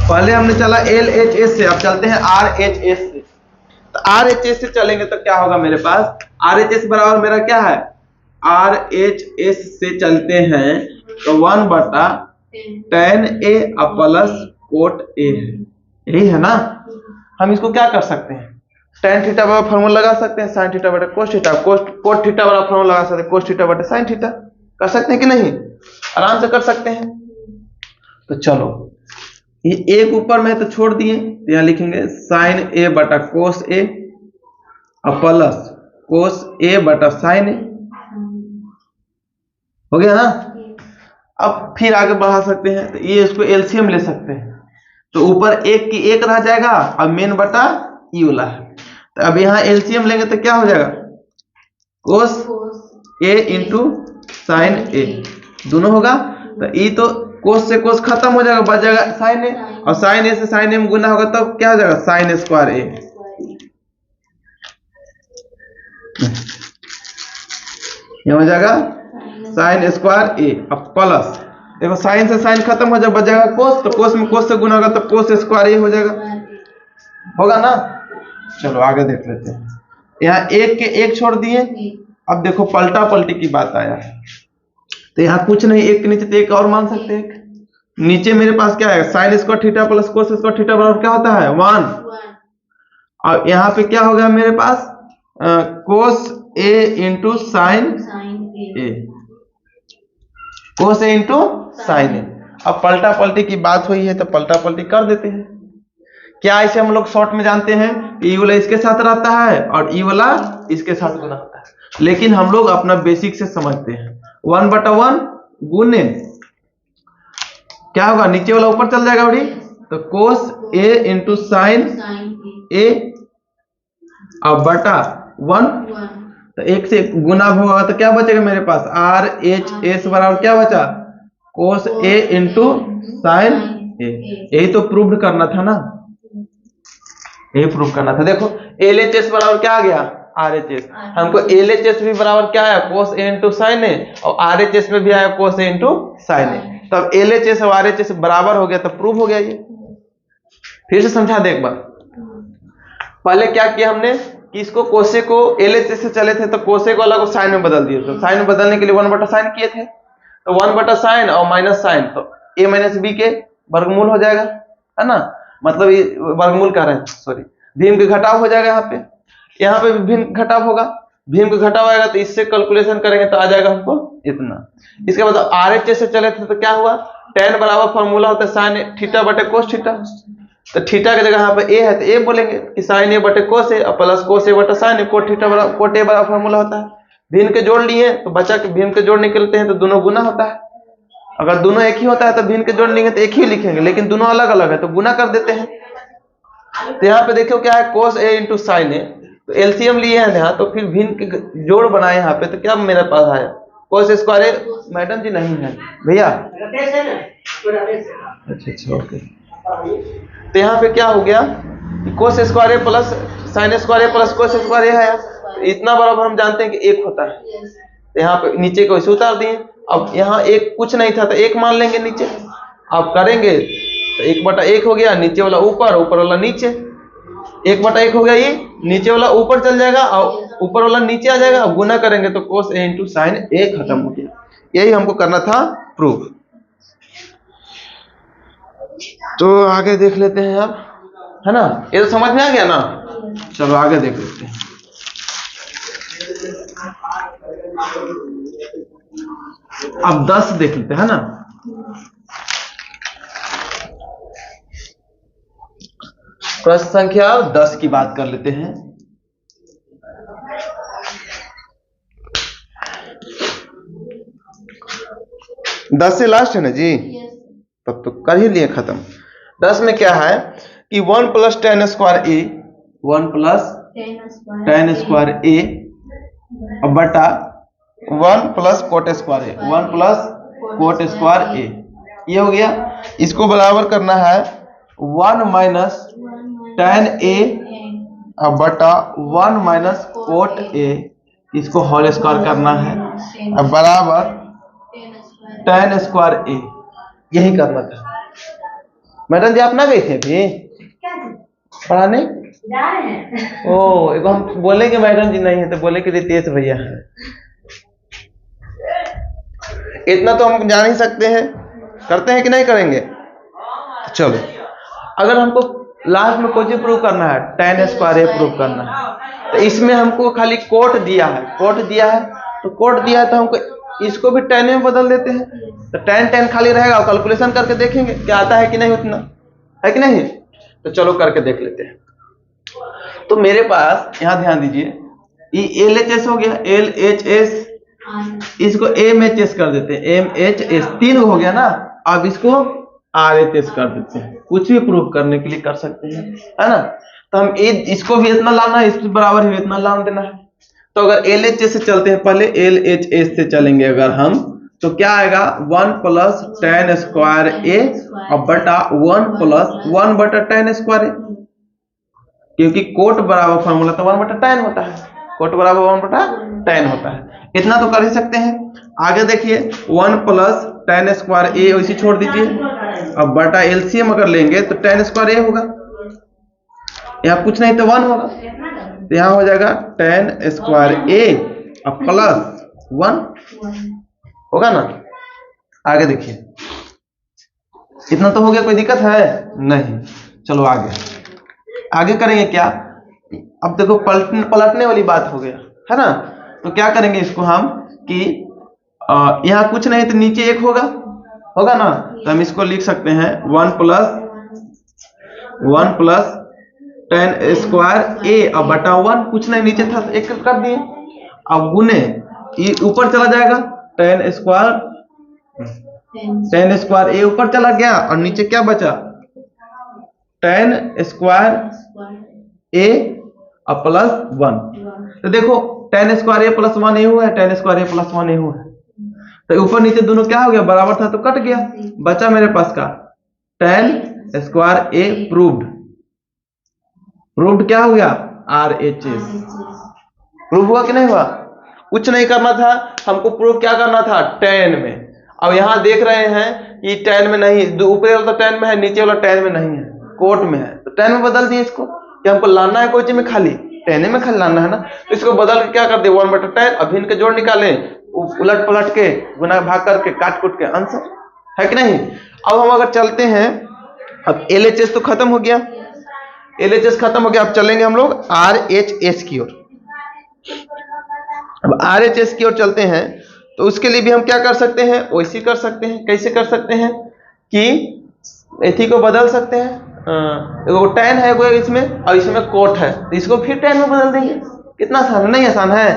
Speaker 1: पहले हमने चला LHS से, अब चलते हैं RHS से। तो RHS से चलेंगे तो क्या होगा मेरे पास, RHS बराबर मेरा क्या है, RHS से चलते हैं तो 1/tan A plus coat A है, यही है ना। हम इसको क्या कर सकते हैं, tan थीटा बराबर फॉर्मूला लगा सकते हैं, sin थीटा बटा cos थीटा, cos थीटा बराबर फॉर्मूला लगा सकते हैं, cos थीटा बटा sin थीटा। कर सकते हैं कि नहीं, आराम से कर सकते हैं। तो चलो ये एक ऊपर में तो छोड़ दिए, तो यहाँ लिखेंगे sin A बटा cos A plus cos A बटा sin A, हो गया ना। अब फिर आगे बढ़ा सकते हैं, तो ये इसको एलसीएम ले सकते हैं, तो ऊपर एक की एक रह जाएगा, अब मेन बटा ई वाला है। तो अब यहाँ एलसीएम लेंगे तो क्या हो जाएगा, cos A into sine A दोनों होगा। तो ई तो cos से cos खत्म हो जाएगा, बच जाएगा sin A, और sin A से sin A में गुना होगा तब क्या हो जाएगा, sin स्क्वायर A। ये हो जाएगा sin स्क्वायर A, अब प्लस देखो sin से sin खत्म हो जाएगा, बच जाएगा cos, तो cos में cos से गुना होगा तो cos स्क्वायर A हो जाएगा, होगा ना। चलो आगे देख लेते हैं। यहाँ एक के एक छोड़ दिए, अब देखो पलटा पलटी की बात आया है। तो यहाँ कुछ नहीं, एक के नीचे तो एक और मान सकते हैं। नीचे मेरे पास क्या है, sin square theta plus cos square theta बराबर क्या होता है 1, और यहाँ पे क्या हो गया मेरे पास cos A into sine A, cos A into sine A। अब पलटा पलटी की बात हुई है तो पलटा पलटी कर देते हैं। क्या इसे हम लोग शॉर्ट में जानते हैं, ई वाला इसके साथ रहता है और ई वाला इसके साथ गुना होता है, लेकिन हम लोग अपना बेसिक से समझते हैं। 1/1 गुने क्या होगा, नीचे वाला ऊपर चल जाएगा बड़ी, तो cos A into sine A और बटा 1, तो एक से गुना होगा तो क्या बचेगा मेरे पास, RHS बराबर क्या बचा, cos A into sine A। यही तो प्रूव करना था ना, यही प्रूव करना था। देखो LHS बराबर क्या आ गया, RHS। हमको LHS भी बराबर क्या आया, cos A into sine A, और RHS में भी आया cos A into sine A। तब LHS और RHS बराबर हो गया, तब प्रूव हो गया। ये फिर से समझा दे एक बार। पहले क्या किया हमने कि इसको कोसे को LHS से चले थे तो कोसे को अलग को साइन में बदल दिए थे। साइन में बदलने के लिए 1/sin किए थे, तो 1/sin और माइनस साइन, तो A माइनस B के वर्गमूल हो जाएगा, है ना। मतलब ये वर्गमूल कर रहे हैं, सॉरी, भीम के घटाव हो जाएगा। यहाँ पे भी भीम घटाव होगा, भीम का घटाव आएगा तो इससे कैलकुलेशन करेंगे तो आ जाएगा हमको इतना। इसके बाद RHS से चले थे तो क्या हुआ, tan बराबर फॉर्मूला होता है sin थीटा बटे cos थीटा, तो थीटा की जगह यहाँ पे A है तो A बोलेंगे कि sin A बटे cos A plus cos A बटे sin A, cot थीटा बराबर cot A बराबर फॉर्मूला होता है। भीम के जोड़ लिए तो बचा के भीम के जोड़ निकलते हैं तो दोनों गुना होता है। अगर दोनों एक ही होता है तो भीम के जोड़ लेंगे तो एक ही लिखेंगे, लेकिन दोनों अलग अलग है तो गुना कर देते हैं। तो यहाँ पे देखो क्या है, cos A into sine A, तो एलसीएम लिए हैं यहाँ, तो फिर भीम के जोड़ बनाए यहाँ पे, तो क्या मेरे पास आया, cos स्क्वायर A। मैडम जी नहीं है भैया, अच्छा ओके। तो यहाँ पे क्या हो गया, cos square A plus sin square A plus cos square A है, तो इतना बराबर हम जानते हैं कि एक होता है। तो यहाँ पे नीचे को इसे उतार दिए, अब यहाँ एक कुछ नहीं था तो एक मान लेंगे नीचे। अब करेंगे तो 1/1 हो गया, नीचे वाला ऊपर, ऊपर वाला नीचे, 1/1 हो गया, ये नीचे वाला ऊपर चल जाएगा और ऊपर वाला नीचे आ जाएगा। अब गुना करेंगे तो cos A into sine A खत्म हो गया। यही हमको करना था प्रूफ। तो आगे देख लेते हैं अब, है ना, ये तो समझ में आ गया ना। चलो आगे देख लेते हैं। अब 10 देख लेते हैं ना। प्रश्न संख्या 10 की बात कर लेते हैं। 10 से लास्ट है ना जी, तब तो कर ही लिए खत्म। 10 में क्या है कि 1 प्लस टेन स्क्वायर ए, 1 प्लस टेन स्क्वायर ए बटा 1 प्लस कोट स्क्वायर ए, 1 प्लस कोट स्क्वायर ए, ये हो गया। इसको बराबर करना है 1 माइनस टेन ए बटा 1 माइनस कोट ए, इसको होल स्क्वायर करना है, अब बराबर टेन स्क्वायर ए, यही करना था। मैडम जी आप ना गए थे अभी पढ़ाने? ओ एक हम बोले कि मैडम जी नहीं है तो बोले कि रितेश भैया है। इतना तो हम जान ही सकते हैं, करते हैं कि नहीं करेंगे? चलो, अगर हमको लास्ट में कोई प्रूव करना है, टेन स्क्वायर ए प्रूव करना है, तो इसमें हमको खाली कोट दिया है, कोट दिया है तो कोट दिया है तो हमको इसको भी टेन में बदल देते हैं, तो टेन टेन खाली रहेगा और कैलकुलेशन करके देखेंगे क्या आता है कि नहीं, उतना है कि नहीं। तो चलो करके देख लेते हैं। तो मेरे पास यहाँ ध्यान दीजिए, ये LHS हो गया, LHS, इसको MHS कर देते हैं, MHS 3 हो गया ना। अब इसको RHS कर देते हैं, कुछ भी प्रूफ करने के लिए कर सकते हैं, है ना। तो हम इसको भी इतना लाना है, इसके बराबर भी इतना लान देना है। तो अगर LHS से चलते हैं, पहले LHS से चलेंगे अगर हम, तो क्या आएगा 1 प्लस टेन स्क्वायर ए और बटा 1 प्लस 1 बटा टेन स्क्वायर ए, क्योंकि कोट बराबर फॉर्मूला तो 1 बटा टेन होता है, कोट बराबर 1 बटा टेन होता है। इतना तो कर ही सकते हैं। आगे देखिए 1 प्लस टेन स्क्वायर ए वैसे छोड़ दीजिए, अब बटा एलसीएम अगर लेंगे तो टेन स्क्वायर ए होगा, यहाँ कुछ नहीं तो 1 होगा, तो यहाँ हो जाएगा टेन स्क्वायर ए और प्लस 1 होगा ना। आगे देखिए, इतना तो हो गया, कोई दिक्कत है नहीं। चलो आगे करेंगे क्या, अब देखो पलटने वाली बात हो गया, है ना। तो क्या करेंगे इसको हम कि यहाँ कुछ नहीं तो नीचे 1 होगा ना, तो हम इसको लिख सकते हैं 1 प्लस टेन स्क्वायर ए और बटा 1, कुछ नहीं नीचे था 1 कर दिए, अब गुने ये ऊपर चला जाएगा, टेन स्क्वायर ए ऊपर चला गया और नीचे क्या बचा, टेन स्क्वायर ए और प्लस 1। तो देखो टेन स्क्वायर ए प्लस 1 ए हुआ है, टेन स्क्वायर ए प्लस 1 ए हुआ है, तो ऊपर नीचे दोनों क्या हो गया, बराबर था तो कट गया, बचा मेरे पास का टेन स्क्वायर ए प्रूव्ड क्या हो गया, RHS प्रूव हुआ कि नहीं हुआ। कुछ नहीं करना था हमको, प्रूव क्या करना था, 10 में। अब यहाँ देख रहे हैं कि 10 में नहीं, ऊपर वाला तो 10 में है, नीचे वाला 10 में नहीं है, कोट में है, तो 10 में बदल दिए इसको, कि हमको लाना है कोई चीज में खाली 10 में खाली लाना है ना। तो इसको बदल के क्या कर दे 1 बटा 10, अब इनके जोड़ निकालें, उलट पलट के गुना भाग करके काट कुट के आंसर, है कि नहीं। अब हम अगर चलते हैं, अब LHS तो खत्म हो गया, LHS खत्म हो गया, अब चलेंगे हम लोग RHS की ओर। अब RHS की ओर चलते हैं, तो उसके लिए भी हम क्या कर सकते हैं, वैसे कर सकते हैं। कैसे कर सकते हैं कि इसी को बदल सकते हैं, वो 10 है वो इसमें और इसमें कोट है, तो इसको फिर 10 में बदल देंगे। कितना आसान, नहीं आसान है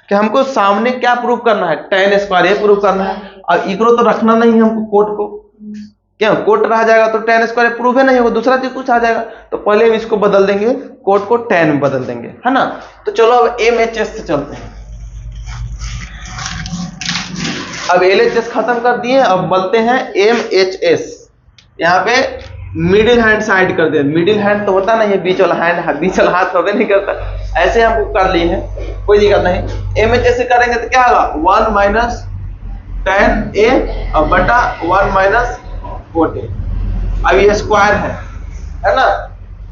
Speaker 1: कि हमको सामने क्या प्रूव करना है, टेन स्क्वायर ए प्रूव करना है, और इक्रो तो रखना नहीं है हमको, कोट को, क्या कोट रह जाएगा तो टेन स्क्वायर प्रूव है नहीं, वो दूसरा चीज कुछ आ जाएगा, तो पहले हम इसको बदल देंगे, कोट को 10 में बदल देंगे, है ना। तो चलो अब MHS से चलते हैं। अब LHS खत्म कर दिए, अब बोलते हैं MHS। यहाँ पे मिडिल हैंड साइड कर दे, मिडिल हैंड तो होता नहीं है, बीच वाला हैंड, बीच वाला हाथ होबे नहीं करता, ऐसे हमको कर लिए हैं, कोई दिक्कत नहीं। MHS से करेंगे तो क्या होगा, 1 माइनस टेन ए और बटा 1 माइनस कोट ए। अब ये स्क्वायर है ना,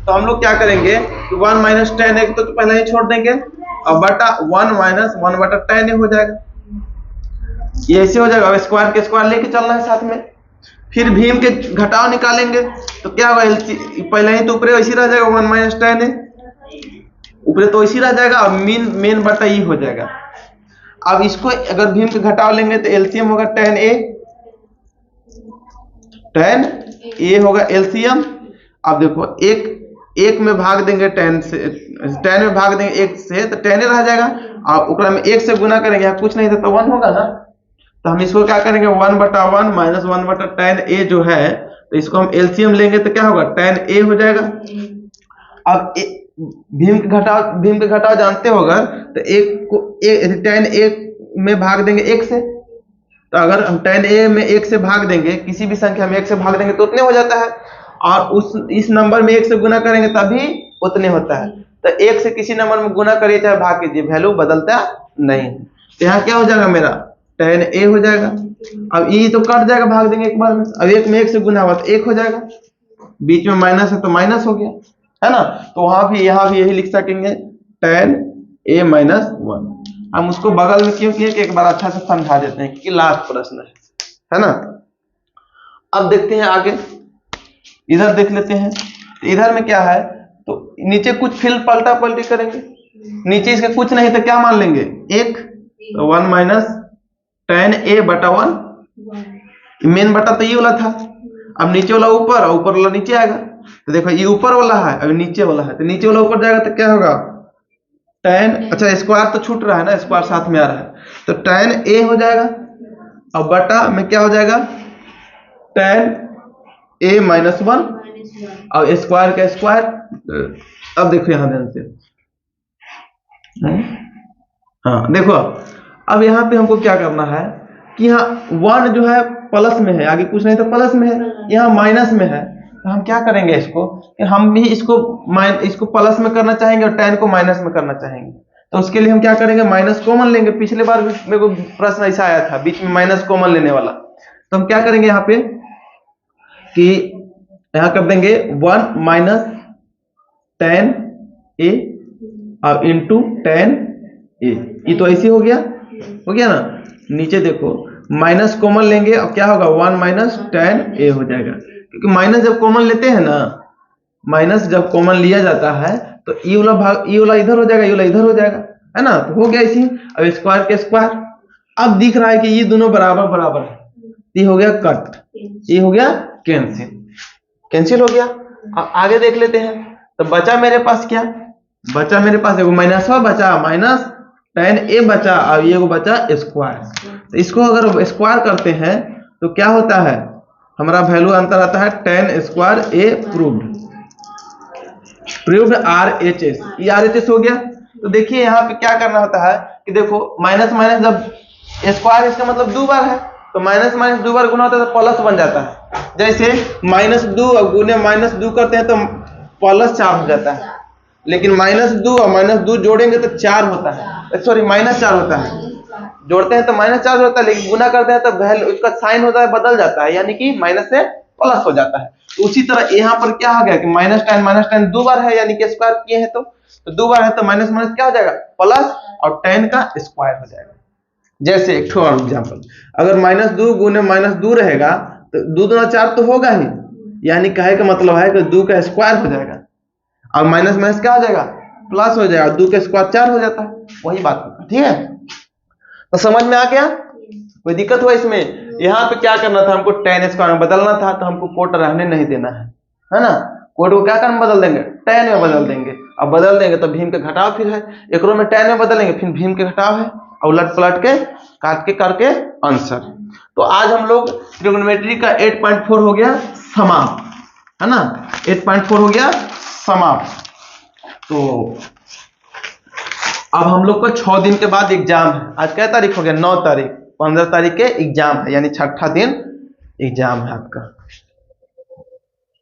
Speaker 1: तो हम लोग क्या करेंगे, 1 माइनस टेन ए तो पहले ही छोड़ देंगे, और बटा 1 माइनस 1 बटा टेन ए हो जाएगा, ये ऐसे हो जाएगा। अब स्क्वायर के स्क्वायर लेके चलना है साथ में, फिर भीम के घटाव निकालेंगे तो क्या होगा, पहले ही तो ऊपर वैसे रह जाएगा 1 माइनस टेन ए, ऊपर तो वैसे रह जाएगा, अब मेन बटा ई हो जाएगा। अब इसको अगर भीम के घटाव लेंगे तो एलसीएम होगा 10 ए होगा एलसीएम। अब देखो एक में भाग देंगे 10 से, 10 में भाग देंगे 1 से तो 10 रह जाएगा, अब ओकरा में 1 से गुना करेंगे, यहाँ कुछ नहीं था तो 1 होगा ना, तो हम इसको क्या करेंगे 1/1 माइनस 1/tan a जो है, तो इसको हम एलसीएम लेंगे तो क्या होगा tan a हो जाएगा। अब भीम के घटाव जानते हो अगर, तो एक को tan a में भाग देंगे 1 से, तो अगर हम tan a में 1 से भाग देंगे, किसी भी संख्या में 1 से भाग देंगे तो उतने हो जाता है, और इस नंबर में 1 से गुना करेंगे तभी उतने होता है। तो 1 से किसी नंबर में गुना करिए चाहे भाग कीजिए, वैल्यू बदलता नहीं। तो यहाँ क्या हो जाएगा मेरा tan a हो जाएगा। अब ये तो कट जाएगा, भाग देंगे एक बार में। अब 1 में 1 से गुना हुआ तो 1 हो जाएगा, बीच में माइनस है तो माइनस हो गया, है ना। तो वहां भी यहाँ भी यही लिख सकेंगे tan a माइनस 1। हम उसको बगल में क्यों किए कि एक बार अच्छा से समझा देते हैं, क्योंकि लास्ट प्रश्न है ना। अब देखते हैं आगे, इधर देख लेते हैं। इधर में क्या है, तो नीचे कुछ फिल पलटा पलटी करेंगे, नीचे इसके कुछ नहीं तो क्या मान लेंगे 1, तो 1 माइनस tan a बटा 1, मेन बटा तो ये वाला था, अब नीचे वाला ऊपर और ऊपर वाला नीचे आएगा। तो देखो ये ऊपर वाला है, अभी नीचे वाला है, तो नीचे वाला ऊपर जाएगा तो क्या होगा tan, अच्छा स्क्वायर तो छूट रहा है ना, स्क्वायर साथ में आ रहा है, तो tan a हो जाएगा, और बटा में क्या हो जाएगा tan a माइनस 1, और स्क्वायर का स्क्वायर। अब देखो यहां ध्यान से, हाँ देखो अब यहाँ पे हमको क्या करना है कि यहाँ 1 जो है प्लस में है, आगे कुछ नहीं तो प्लस में है, यहाँ माइनस में है, तो हम क्या करेंगे इसको, हम भी इसको प्लस में करना चाहेंगे और tan को माइनस में करना चाहेंगे। तो उसके लिए हम क्या करेंगे, माइनस कॉमन लेंगे। पिछले बार भी मेरे को प्रश्न ऐसा आया था, बीच में माइनस कॉमन लेने वाला। तो हम क्या करेंगे यहाँ पे कि यहाँ कर देंगे 1 माइनस tan a और इंटू tan a, ये तो ऐसे हो गया ना। नीचे देखो माइनस कॉमन लेंगे और क्या होगा 1 माइनस tan a हो जाएगा, क्योंकि माइनस जब कॉमन लेते हैं ना, माइनस जब कॉमन लिया जाता है तो ये वाला भाग, ये वाला इधर हो जाएगा, ये वाला इधर हो जाएगा, है ना। तो हो गया इसी। अब स्क्वायर के स्क्वायर, अब दिख रहा है कि ये दोनों बराबर बराबर है, ये हो गया कट, ये हो गया कैंसिल हो गया। अब आगे देख लेते हैं, तो बचा मेरे पास क्या, बचा मेरे पास एगो माइनस बचा, माइनस tan a बचा, और ये बचा स्क्वायर। तो इसको अगर स्क्वायर करते हैं तो क्या होता है, हमारा वैल्यू अंतर आता है tan square a proved RHS, ये RHS हो गया। तो देखिए यहाँ पे क्या करना होता है कि देखो माइनस माइनस जब स्क्वायर, इसका मतलब 2 बार है, तो माइनस माइनस 2 बार गुना होता है तो प्लस बन जाता है। जैसे -2 गुने -2 करते हैं तो +4 हो जाता है, लेकिन -2 और -2 जोड़ेंगे तो 4 होता है, सॉरी -4 होता है, जोड़ते हैं तो -4 होता है, लेकिन गुना करते हैं तो वैल्यू उसका साइन होता है, बदल जाता है, यानी कि माइनस से प्लस हो जाता है। तो उसी तरह यहाँ पर क्या हो गया कि माइनस tan 2 बार है, यानी कि स्क्वायर किए हैं तो 2 बार है, तो माइनस माइनस क्या हो जाएगा प्लस, और tan का स्क्वायर हो जाएगा। जैसे एक और एग्जांपल, अगर -2 गुने -2 रहेगा तो 2 दूना 4 तो होगा ही, यानी कहे का मतलब है कि 2 का स्क्वायर हो जाएगा, और माइनस माइनस क्या हो जाएगा प्लस हो जाएगा, 2 का स्क्वायर 4 हो जाता है, वही बात। ठीक है, तो समझ में आ गया, कोई दिक्कत हुआ इसमें। यहाँ पे क्या करना था, हमको tan स्क्वायर में बदलना था, तो हमको कोट रहने नहीं देना है ना। कोट को क्या करना, बदल देंगे tan में बदल देंगे। अब बदल देंगे तो भीम के घटाव फिर है, एक में tan में बदलेंगे फिर भीम के घटाव है, और उलट पलट के काट के करके आंसर। तो आज हम लोग ट्रिग्नोमेट्री का 8.4 हो गया समाप्त, है ना, 8.4 हो गया समाप्त। तो अब हम लोग को 6 दिन के बाद एग्जाम है। आज क्या तारीख हो गया, 9 तारीख, 15 तारीख के एग्जाम है, यानी 6ठा दिन एग्जाम है आपका।